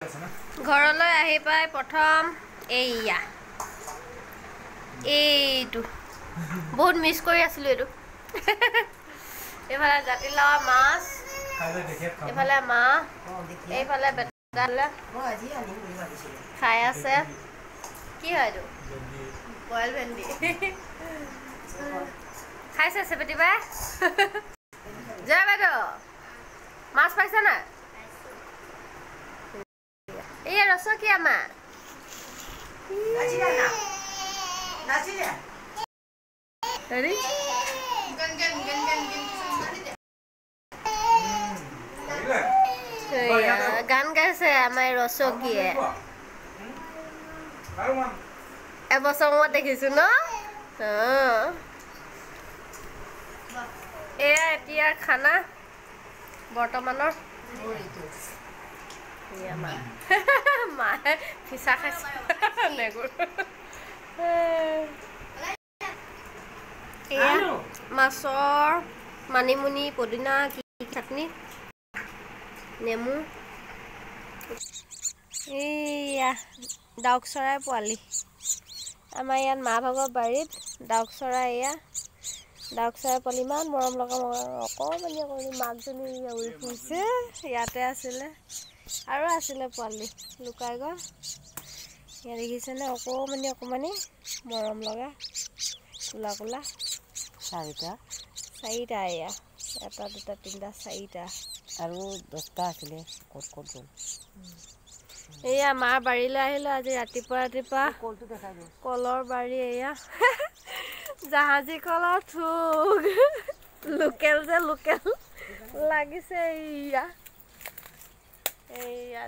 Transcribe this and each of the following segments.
ঘৰলৈ আহি পাই প্ৰথম এইয়া এইটো বহুত মিছ কৰি আছিলোঁ এইটো এইফালে জাতিলাও মাছ এইফালে মাহ এইফালে বেটালে খাই আছে কি হয় এইটো বইল ভেন্দি খাইছে চেপেটি বাই জয় বাইদেউ মাছ পাইছে নাই এই ৰসকি আমা Ready? গান গাইছে আমাৰ ৰসকিয়ে এবছৰ মূৰত দেখিছো ন এয়া এতিয়াৰ খানা বৰ্তমানৰ মায়ে ফিচা খাইছে এয়া মাছৰ মানিমুনি পদিনা চাটনি নেমু এয়া ডাউক চৰাই পোৱালি আমাৰ ইয়াত মা ভাগৰ বাৰীত ডাউক চৰাই এয়া ডাউক চৰাই পোৱালি ইমান মৰম লগা অকণমানি অকণমানি মাকজনী উৰি ফুৰিছে ইয়াতে আছিলে আৰু আছিলে পোৱালি লুকাই গ'ল ইয়াত দেখিছেনে অকণমানি অকণমানি মৰম লগা কোলা কোলা চাৰিটা এয়া এটা দুটা তিনিটা চাৰিটা আৰু 10টা আছিলে ক'ত ক'ত গ'ল এয়া মাৰ বাৰীলৈ আহিলোঁ আজি ৰাতিপুৱা কলৰ বাৰী এয়া জাহাজী কলৰ থোক লোকেল যে লোকেল লাগিছে এয়া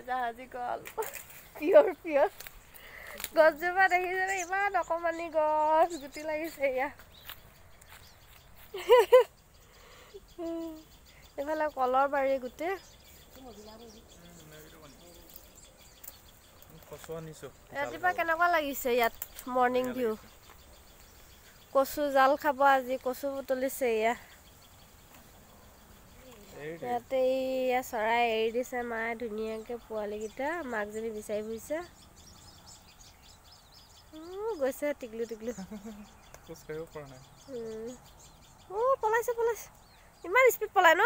জাহাজী কল পিয়ৰ গছজোপা দেখিছেনে ইমান অকণমানি গছ গুটি লাগিছে এয়া এইফালে কলৰ বাৰী গোটেই ৰাতিপুৱা কেনেকুৱা লাগিছে ইয়াত মৰ্ণিং ভিউ কচু জাল খাব আজি কচু বুটলিছে এয়া ইয়াতে এয়া চৰাই এৰি দিছে মায়ে ধুনীয়াকৈ পোৱালিকেইটা মাকজনী বিচাৰি ফুৰিছে গৈছে টিকলু পলাইছে ইমান স্পীড পলাই ন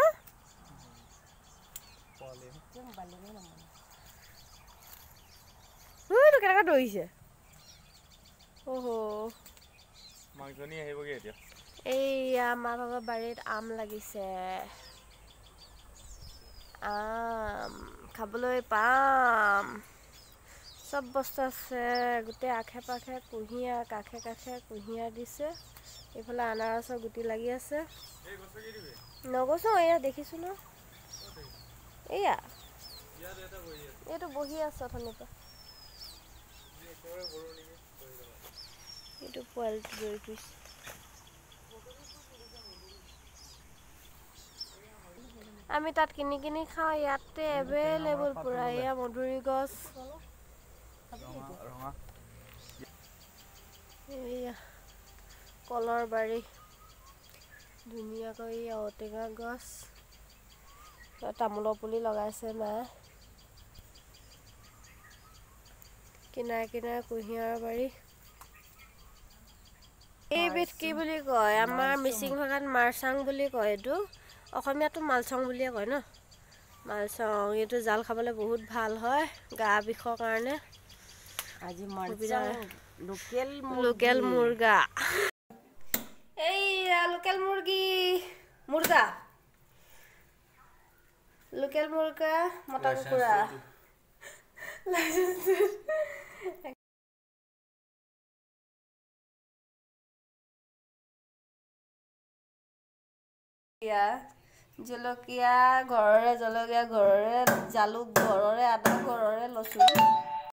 কেনেকৈ দৌৰিছে মাকজনী আহিবগে এতিয়া এইয়া আমাৰ ভাগৰ বাৰীত আম লাগিছে আম খাবলৈ পাম চব বস্তু আছে গোটেই আশে পাশে কুঁহিয়াৰ কাষে কুঁহিয়াৰ দিছে এইফালে আনাৰসৰ গুটি লাগি আছে নগছো এয়া দেখিছোঁ ন এয়া এইটো বহি আছে অথনিৰ পৰা এইটো পোৱালিটো দৌৰি ফুৰিছে আমি তাত কিনি খাওঁ ইয়াতে এভেইলেবল পুৰা এয়া মধুৰি গছ এয়া কলৰ বাৰী ধুনীয়াকৈ ঔটেঙা গছ তামোলৰ পুলি লগাইছে মায়ে কিনাৰে কুঁহিয়াৰৰ বাৰী এইবিধ কি বুলি কয় আমাৰ মিচিং ভাষাত মাৰচাং বুলি কয় এইটো অসমীয়াটো মালচং বুলিয়ে কয় ন মালচং এইটো জাল খাবলৈ বহুত ভাল হয় গা বিষৰ কাৰণে আজি লোকেল মুৰ্গা এইয়া লোকেল মুৰ্গা মতা কুকুৰা জলকীয়া ঘৰৰে জলকীয়া ঘৰৰে জালুক ঘৰৰে আদা ঘৰৰে লচুন